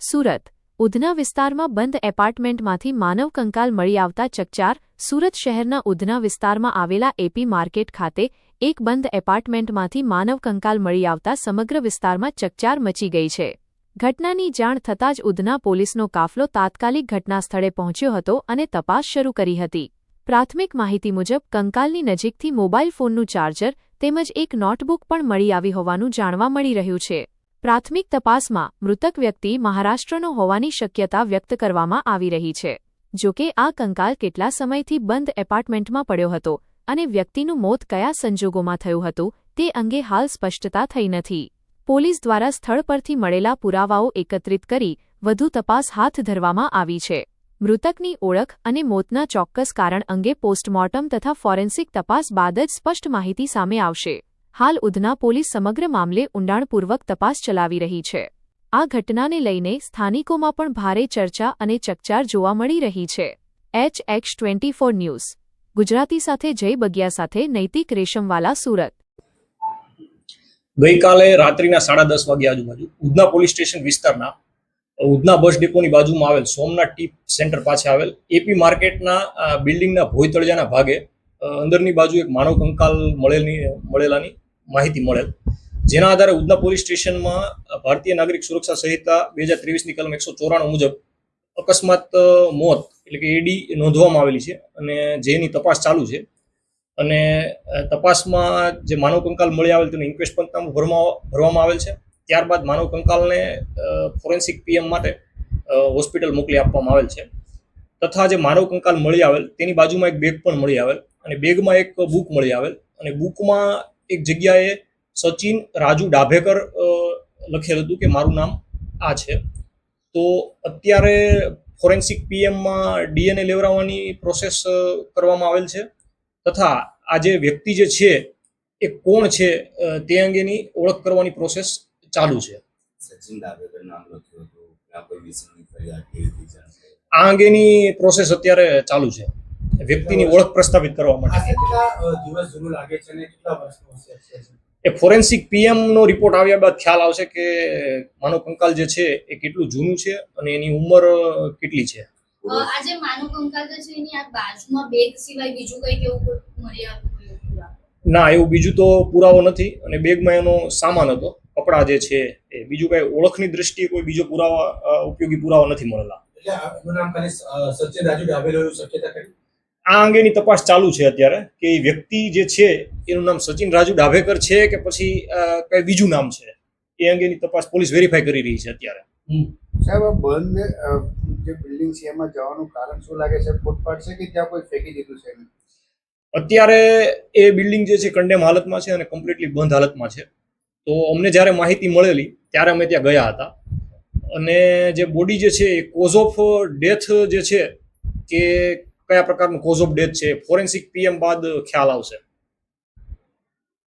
સુરત ઉધના વિસ્તારમાં બંધ એપાર્ટમેન્ટમાંથી માનવ કંકાલ મળી આવતા ચકચાર. સુરત શહેરના ઉધના વિસ્તારમાં આવેલા એપી માર્કેટ ખાતે એક બંધ એપાર્ટમેન્ટમાંથી માનવ કંકાલ મળી આવતા સમગ્ર વિસ્તારમાં ચકચાર મચી ગઈ છે. ઘટનાની જાણ થતાં જ ઉધના પોલીસનો કાફલો તાત્કાલિક ઘટનાસ્થળે પહોંચ્યો હતો અને તપાસ શરૂ કરી હતી. પ્રાથમિક માહિતી મુજબ કંકાલની નજીકથી મોબાઈલ ફોનનું ચાર્જર તેમજ એક નોટબુક પણ મળી આવી હોવાનું જાણવા મળી રહ્યું છે. પ્રાથમિક તપાસમાં મૃતક વ્યક્તિ મહારાષ્ટ્રનો હોવાની શક્યતા વ્યક્ત કરવામાં આવી રહી છે. જોકે આ કંકાલ કેટલા સમયથી બંધ એપાર્ટમેન્ટમાં પડ્યો હતો અને વ્યક્તિનું મોત કયા સંજોગોમાં થયું હતું તે અંગે હાલ સ્પષ્ટતા થઈ નથી. પોલીસ દ્વારા સ્થળ પરથી મળેલા પુરાવાઓ એકત્રિત કરી વધુ તપાસ હાથ ધરવામાં આવી છે. મૃતકની ઓળખ અને મોતના ચોક્કસ કારણ અંગે પોસ્ટમોર્ટમ તથા ફોરેન્સિક તપાસ બાદ જ સ્પષ્ટ માહિતી સામે આવશે. હાલ ઉધના પોલીસ સમગ્ર મામલે ઊંડાણપૂર્વક તપાસ ચલાવી રહી છે. આ ઘટનાને લઈને સ્થાનિકોમાં પણ ભારે ચર્ચા અને ચકચાર જોવા મળી રહી છે. HX24 ન્યૂઝ ગુજરાતી સાથે જય બગિયા સાથે નૈતિક રેશમવાલા, સુરત. ગઈકાલે રાત્રિના 10:30 વાગ્યા આજુબાજુ ઉધના પોલીસ સ્ટેશન વિસ્તારના ઉધના બસ ડેપોની બાજુમાં આવેલ સોમનાથ ટી સેન્ટર પાસે આવેલ એપી માર્કેટના બિલ્ડિંગના ભોય તળિયાના ભાગે અંદરની બાજુ એક માનવ કંકાલ મળેલાની માહિતી મળેલ. જેના આધારે ઉધના પોલીસ સ્ટેશનમાં ભારતીય નાગરિક સુરક્ષા સંહિતા 2023ની કલમ 194 મુજબ અકસ્માત મોત એટલે કે એડી નોંધવામાં આવેલી છે અને જેની તપાસ ચાલુ છે. અને તપાસમાં જે માનવ કંકાલ મળી આવેલ તેનું ઇન્ક્વેસ્ટ પંચનામું ભરવામાં આવેલ છે. ત્યારબાદ માનવ કંકાલને ફોરેન્સિક પીએમ માટે હોસ્પિટલ મોકલી આપવામાં આવેલ છે. તથા જે માનવ કંકાલ મળી આવેલ તેની બાજુમાં એક બેગ પણ મળી આવેલ અને બેગમાં એક બુક મળી આવેલ અને બુકમાં એક જગ્યાએ સચિન રાજુ ડાભેકર લખેલું હતું કે મારું નામ આ છે. તો અત્યારે ફોરેન્સિક પીએમમાં ડીએનએ લેવડાવવાની પ્રોસેસ કરવામાં આવેલ છે. તથા આ જે વ્યક્તિ જે છે એ કોણ છે તે અંગેની ઓળખ કરવાની પ્રોસેસ ચાલુ છે. આ અંગેની પ્રોસેસ અત્યારે ચાલુ છે. વ્યક્તિની ઓળખ પ્રસ્થાપિત કરવા માટે એ ફોરેન્સિક પીએમ નો રિપોર્ટ આવ્યા બાદ ખ્યાલ આવશે કે માનવ કંકાલ જે છે એ કેટલું જૂનું છે અને એની ઉંમર કેટલી છે. આજે માનવ કંકાલ જે છે એની આ બાજુમાં બેગ સિવાય બીજું કંઈ કેવું મળી આવ્યું? ના, એવું બીજું તો પુરાવો નથી અને બેગમાં એનો સામાન હતો, કપડા જે છે એ. બીજું કઈ ઓળખની દ્રષ્ટિએ કોઈ બીજો પુરાવા ઉપયોગી પુરાવા નથી મળેલા. આ અંગેની તપાસ ચાલુ છે અત્યારે કે વ્યક્તિ જે છે એનું નામ સચિન રાજુ ડાભેકર છે કે પછી કઈ બીજું નામ છે એ અંગેની તપાસ પોલીસ વેરીફાઈ કરી રહી છે અત્યારે. સાહેબ, બંધ જે બિલ્ડિંગ છે એમાં જવાનું કારણ શું લાગે છે? ફૂટપાથ છે કે ત્યાં કોઈ ફેંકી દીધું છે? અત્યારે એ બિલ્ડિંગ જે છે કન્ડેમ હાલતમાં છે અને કમ્પ્લીટલી બંધ હાલતમાં છે. તો અમને જ્યારે માહિતી મળેલી ત્યારે અમે ત્યાં ગયા હતા અને જે બોડી જે છે એ કોઝ ઓફ ડેથ જે છે કે કયા પ્રકારનું કોઝ ઓફ ડેથ છે ફોરેન્સિક પીએમ બાદ ખ્યાલ આવશે.